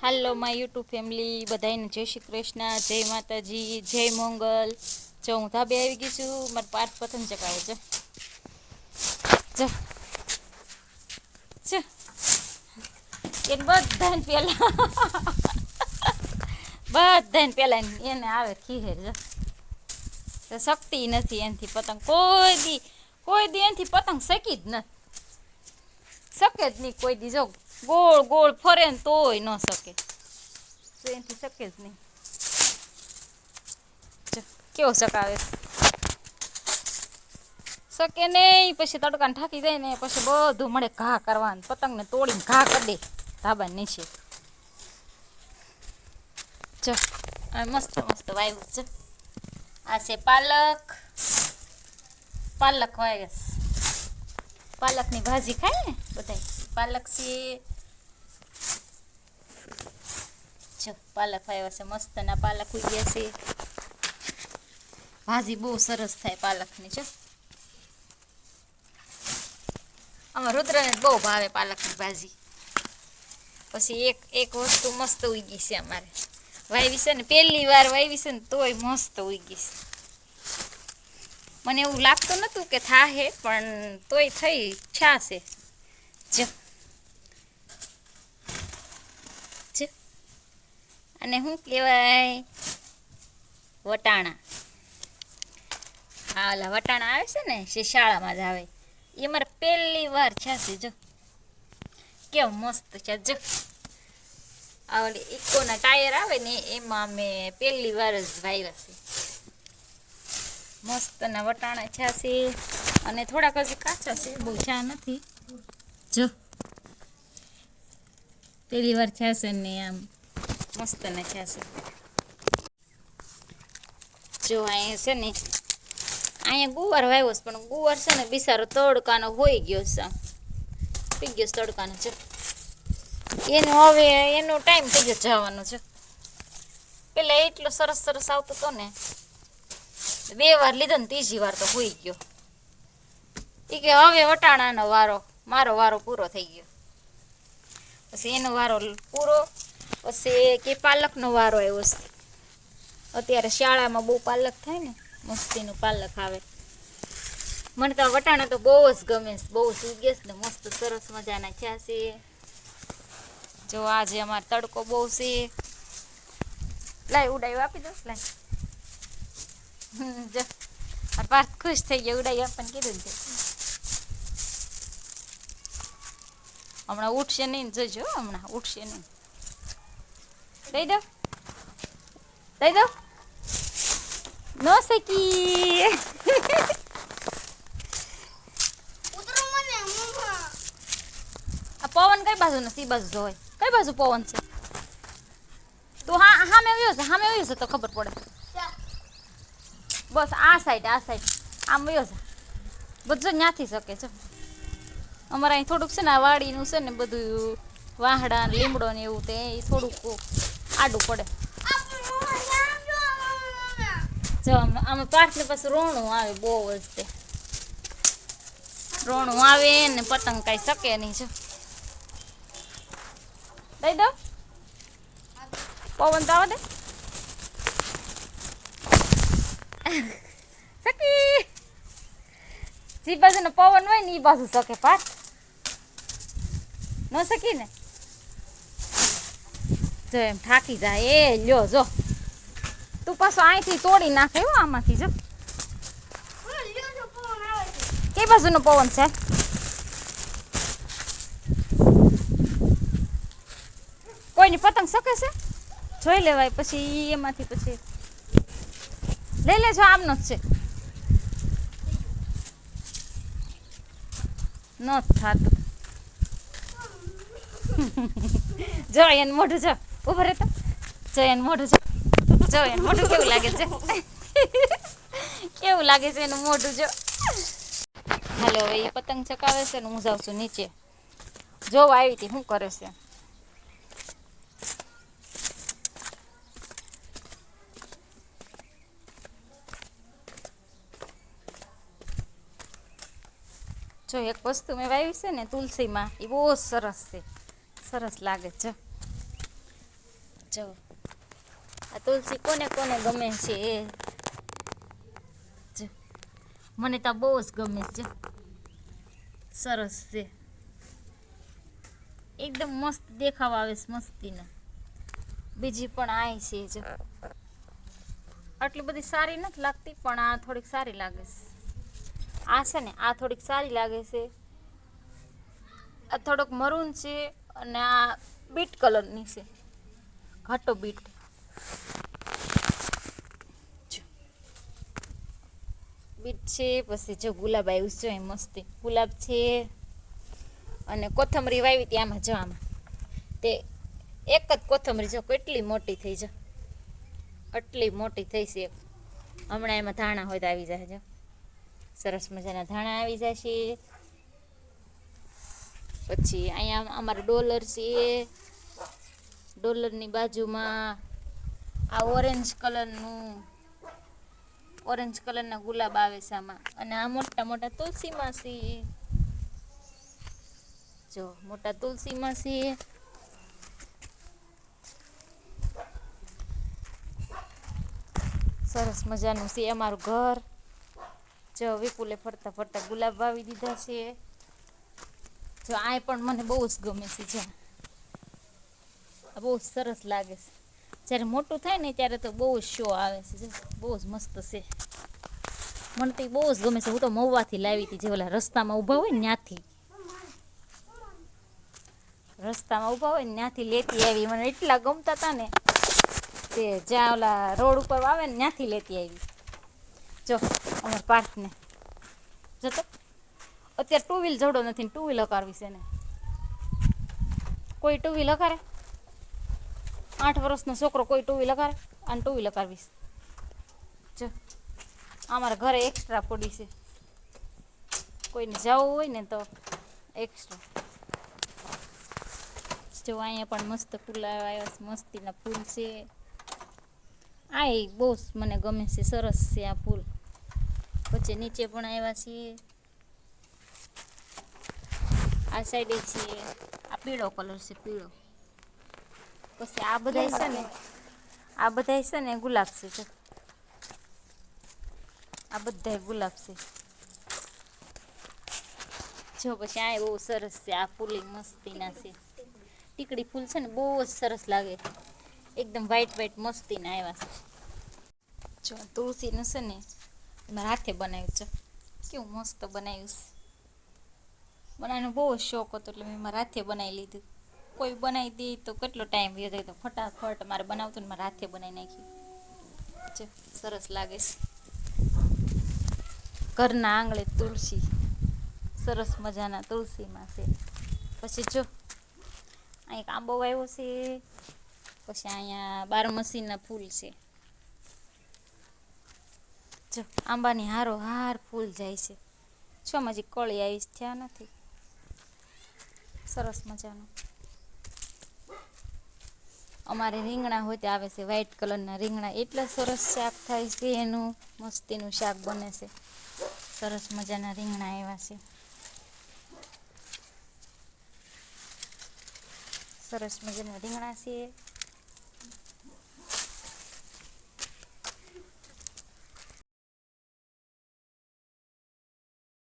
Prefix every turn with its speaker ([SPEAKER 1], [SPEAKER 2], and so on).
[SPEAKER 1] Hello my YouTube family, બધાને જય શ્રી કૃષ્ણ, જય માતાજી, જય મંગલ. જો હું ધાબે આવી ગઈ છું, મારે પાઠ પતંગ ચગાવે છે. જો છે એને બધાને પેલા એને આવે ખીહેર જો શક્તિ નથી એનથી પતંગ કોઈ દી એનથી પતંગ શકી જ નથી, શકે જ નહીં કોઈ દી. જો ગોળ ગોળ ફરે ને તોય ન શકે, તો એનથી શકે જ નહીં. જો કેવો ચકાવે શકે નહીં, પછી તડકાને ઠાકી જાય ને પછી બધું મળે ઘા કરવાનું, પતંગને તોડીને ઘા કરી દે ધાબા નીચે. જો મસ્ત મસ્ત વાવ્યું છે. આ છે પાલક વાવે, પાલકની ભાજી ખાય ને બધા, પાલક છે. જો પાલક વાવ્યા છે, મસ્ત ના પાલક ઉગ્યા છે. ભાજી બહુ સરસ થાય પાલકની. જો આમાં રુદ્રને બહુ ભાવે પાલકની ભાજી. પછી એક વસ્તુ મસ્ત ઉગી છે અમારે, વાવી છે ને પહેલી વાર વાવી છે ને તોય મસ્ત ઉગી છે. મને એવું લાગતું નતું કે થાહે, પણ તોય થઈ છાશે. જો અને શું કહેવાય, વટાણા. હા ઓલા વટાણા આવે છે ને, જે શાળામાં જ આવે, એ મારે પહેલી વાર છાશે. જો કેવું મસ્ત છે. જો આ ઓલી ઇકોના ટાયર આવે ને એમાં મેં પહેલી વાર જ વાવ્યા છે. મસ્તના વટાણા છાશે, અને થોડાક હજી કાચા છે, બહુ ચા નથી. જો પહેલી વાર છાશે ને આમ મસ્ત ને છાશે. જો અહીંયા છે ને, અહીંયા ગુવાર વાવ્યો છે, પણ ગુવાર છે ને બિસારો તડકાનો હોઈ ગયો છે, પી ગયો તડકાનો. છે એનો હવે એનો ટાઈમ થઈ ગયો જવાનો છે. પેલા એટલો સરસ સરસ આવતો હતો ને, 2 વાર લીધો ને ત્રીજી વાર તો હોઈ ગયો. એ કે હવે વટાણાનો વારો, મારો વારો પૂરો થઈ ગયો. પછી એનો વારો પૂરો, પછી કે પાલકનો વારો આવ્યો છે. અત્યારે શાળામાં બહુ પાલક થાય ને, મસ્તીનું પાલક આવે. મને તો વટાણા તો બહુ જ ગમે છે, બહુ જ ઉગે છે ને મસ્ત સરસ મજાના થયા છે. જો આજે અમારે તડકો બહુ છે. લાય ઉડાયું આપી દો, લાય. જો પાર્થ ખુશ થઈ ગયા, ઉડાઈ આપણને કીધું છે. હમણાં ઉઠશે નહીં, જોજો હમણાં ઉઠશે નહીં. દઈ દો, દઈ દો. નો સકી. આ પવન કઈ બાજુ નથી, એ બાજુ જોવાય. કઈ બાજુ પવન છે? તો હા સામે આવ્યો છે, સામે આવ્યો છે તો ખબર પડે. બસ આ સાઈડ આમ આવ્યો છે, બધું ન્યાથી શકે છે. અમારે અહીં થોડુંક છે ને આ વાડીનું છે ને બધું, વાહડા લીમડો ને એવું, તે એ થોડુંક આડું પડે. જો આમાં પાછળ પાછું રોણું આવે બહુ જ, તે રોણું આવે ને પતંગ કાંઈ શકે નહીં. જો દઈ દો, પવન તો આવા દે. સકી જે બાજુનો પવન હોય ને એ બાજુ શકે પાછ ન શકી ને. જો એમ થાકી જાય. એ લ્યો જો તું પાછો અહીંથી તોડી નાખે હો આમાંથી. જો કઈ બાજુનો પવન છે? કોઈની પતંગ શકે છે? જોઈ લેવાય પછી એમાંથી, પછી લઈ લેજો. આમનો જ છે, ન થાતું. જો એને મોઢું જો, ઉભો રહેતો. જો એને મોઢું જો, જો એને મોઢું કેવું લાગે છે. કેવું લાગે છે એનું મોઢું જો. હાલો હવે એ પતંગ ચકાવે છે ને હું જાઉં છું નીચે. જો આવી હતી શું કરે છે. જો એક વસ્તુ મેં વાવી છે ને તુલસીમાં, એ બહુ સરસ છે, સરસ લાગે છે. જો આ તુલસી કોને કોને ગમે છે જો મને તો બહુ જ ગમે છે સરસ છે એકદમ મસ્ત દેખાવા આવે છે મસ્તીનો બીજી પણ આય છે જો આટલી બધી સારી નથી લાગતી પણ આ થોડીક સારી લાગે છે આ છે ને આ થોડીક સારી લાગે છે આ થોડોક મરૂન છે અને આ બીટ કલરની છે ઘાટો બીટ બીટ છે પછી જો ગુલાબ આવ્યું છે એ મસ્તી ગુલાબ છે અને કોથમરી વાવી હતી આમાં જો આમાં તે એક જ કોથમરી જો કેટલી મોટી થઈ છે આટલી મોટી થઈ છે હમણાં એમાં ધાણા હોય તો આવી જાય જો સરસ મજાના ધાણા આવી જાય છે પછી અહીંયા અમારે ડોલર છે ડોલરની બાજુમાં આ ઓરેન્જ કલરના ગુલાબ આવે છે આમાં અને આ મોટા મોટા તુલસીમાં છે જો મોટા તુલસીમાં છે સરસ મજાનું છે અમારું ઘર જો વિપુલે ફરતા ફરતા ગુલાબ વાવી દીધા છે જો આ પણ મને બહુ જ ગમે છે જો આ બહુ સરસ લાગે છે જ્યારે મોટું થાય ને ત્યારે તો બહુ જ શો આવે છે જો બહુ જ મસ્ત છે મને તો બહુ જ ગમે છે હું તો મહુવાથી લાવી હતી જે ઓલા રસ્તામાં ઊભા હોય ને ત્યાંથી લેતી આવી મને એટલા ગમતા હતા ને તે જ્યાં ઓલા રોડ ઉપર આવે ને ત્યાંથી લેતી આવી જો અમારા પાર્થને જતો અત્યારે ટુ વ્હીલ જડો નથી ટુ વ્હીલ હકારવી છે ને કોઈ ટુ વ્હીલ હકારે 8 વર્ષનો છોકરો કોઈ ટુ વ્હીલ હકારે અને ટુ વ્હીલ હકારવીશ જો અમારા ઘરે એક્સ્ટ્રા પડી છે કોઈને જવું હોય ને તો એક્સ્ટ્રા જો અહીંયા પણ મસ્ત ફૂલ આવ્યા છે મસ્તીના ફૂલ છે આ બહુ મને ગમે છે સરસ છે આ ફૂલ પછી નીચે પણ આવ્યા છીએ આ સાઈડે છે આ પીળો કલર છે પીળો પછી આ બધા છે ને ગુલાબ છે આ બધા ગુલાબ છે જો પછી આ બહુ સરસ છે આ ફૂલી મસ્તીના છે ટીકડી ફૂલ છે ને બહુ જ સરસ લાગે એકદમ વ્હાઈટ મસ્તીના આવ્યા છે જો તુલસીનું છે ને મારા હાથે બનાવ્યું છે કેવું મસ્ત બનાવ્યું છે બનાવવાનો બહુ જ શોખ હતો એટલે મેં મારા હાથે બનાવી લીધું કોઈ બનાવી દે તો કેટલો ટાઈમ વયો જાય તો ફટાફટ મારે બનાવતું ને મારા હાથે બનાવી નાખ્યું જો સરસ લાગે છે ઘરના આંગણે તુલસી સરસ મજાના તુલસીમાં છે પછી જો અહીં એક આંબો આવ્યો છે પછી અહીંયા 12 ફૂલ છે જો આંબાની હારો હાર ફૂલ જાય છે છો હજી કળી આવી થયા નથી સરસ મજાનું અમારે રીંગણા હોય તે આવે છે વ્હાઈટ કલરના રીંગણા એટલા સરસ શાક થાય છે એનું મસ્તીનું શાક બને છે સરસ મજાના રીંગણા આવ્યા છે સરસ મજાના રીંગણા છે